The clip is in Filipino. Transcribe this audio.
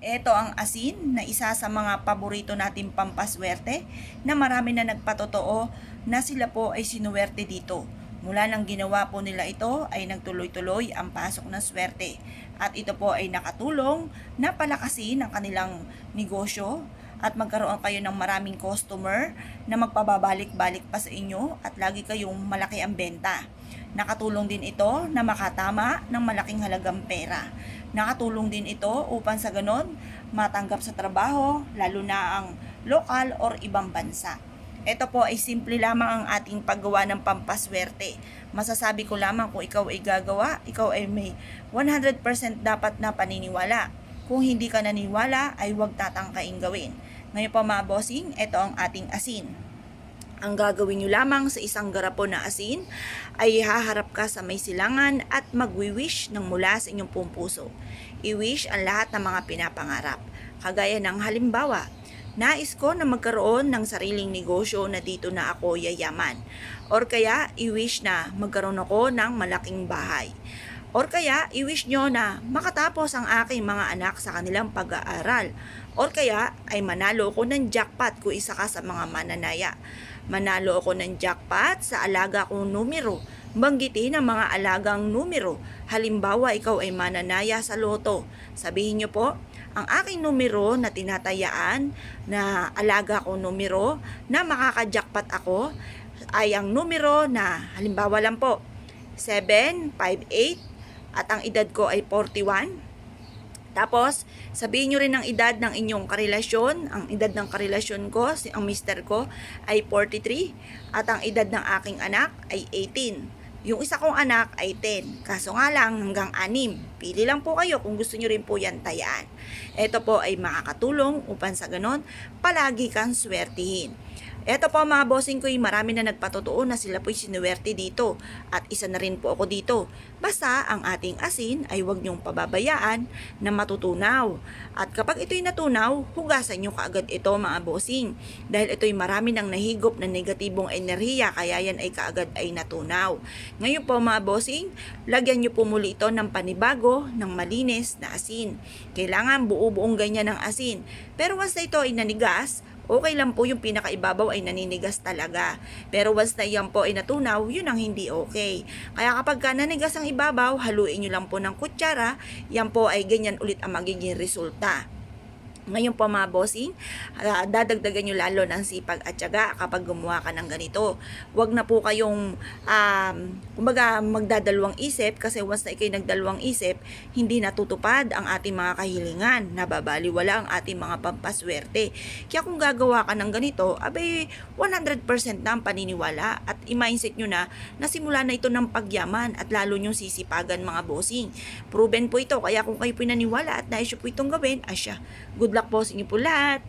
Ito ang asin na isa sa mga paborito nating pampaswerte na marami na nagpatotoo na sila po ay sinuwerte dito. Mula nang ginawa po nila ito ay nagtuloy-tuloy ang pasok ng swerte. At ito po ay nakatulong na palakasin ang kanilang negosyo at magkaroon kayo ng maraming customer na magpababalik-balik pa sa inyo at lagi kayong malaki ang benta. Nakatulong din ito na makatama ng malaking halagang pera. Nakatulong din ito upang sa ganon matanggap sa trabaho, lalo na ang lokal or ibang bansa. Ito po ay simple lamang ang ating paggawa ng pampaswerte. Masasabi ko lamang kung ikaw ay gagawa, ikaw ay may 100% dapat na paniniwala. Kung hindi ka naniwala, ay huwag tatangkain gawin. Ngayon po mga bossing, ito ang ating asin. Ang gagawin nyo lamang sa isang garapon na asin ay haharap ka sa may silangan at magwi-wish ng mula sa inyong buong puso. I-wish ang lahat ng mga pinapangarap. Kagaya ng halimbawa, nais ko na magkaroon ng sariling negosyo na dito na ako yayaman. Or kaya, i-wish na magkaroon ako ng malaking bahay. Or kaya, i-wish nyo na makatapos ang aking mga anak sa kanilang pag-aaral. Or kaya, ay manalo ako ng jackpot kung isa ka sa mga mananaya. Manalo ako ng jackpot sa alaga kong numero. Banggitin ang mga alagang numero. Halimbawa, ikaw ay mananaya sa loto. Sabihin nyo po, ang aking numero na tinatayaan na alaga kong numero na makaka-jackpot ako ay ang numero na, halimbawa lang po, 758 at ang edad ko ay 41. Tapos, sabihin nyo rin ang edad ng inyong karelasyon. Ang edad ng karelasyon ko, ang mister ko, ay 43. At ang edad ng aking anak ay 18. Yung isa kong anak ay 10. Kaso nga lang, hanggang 6. Pili lang po kayo kung gusto nyo rin po yan tayaan. Ito po ay makakatulong upang sa ganon, palagi kang swertihin. Eto po mga bossing ko, marami na nagpatotoo na sila po'y sinuwerte dito at isa na rin po ako dito. Basta ang ating asin ay huwag niyong pababayaan na matutunaw. At kapag ito'y natunaw, hugasan niyo kaagad ito mga bossing. Dahil ito'y marami nang nahigop na negatibong enerhiya kaya yan ay kaagad ay natunaw. Ngayon po mga bossing, lagyan niyo po muli ito ng panibago ng malinis na asin. Kailangan buo-buong ganyan ng asin. Pero once na ito ay nanigas, okay lang po yung pinakaibabaw ay naninigas talaga. Pero once na yan po ay natunaw, yun ang hindi okay. Kaya kapag ka nanigas ang ibabaw, haluin nyo lang po ng kutsara, yan po ay ganyan ulit ang magiging resulta. Ngayon po mga bossing, dadagdagan nyo lalo ng sipag at tiyaga kapag gumawa ka ng ganito. Huwag na po kayong kumbaga magdadalawang isip kasi once na ikay nagdalawang isip, hindi natutupad ang ating mga kahilingan, nababaliwala ang ating mga pampaswerte. Kaya kung gagawa ka ng ganito, abay 100% na ang paniniwala at i-mindset nyo na simula na ito ng pagyaman at lalo nyong sisipagan mga bossing. Proven po ito, kaya kung kayo pinaniwala at nais po itong gawin, asya, good luck po sa inyo po lahat.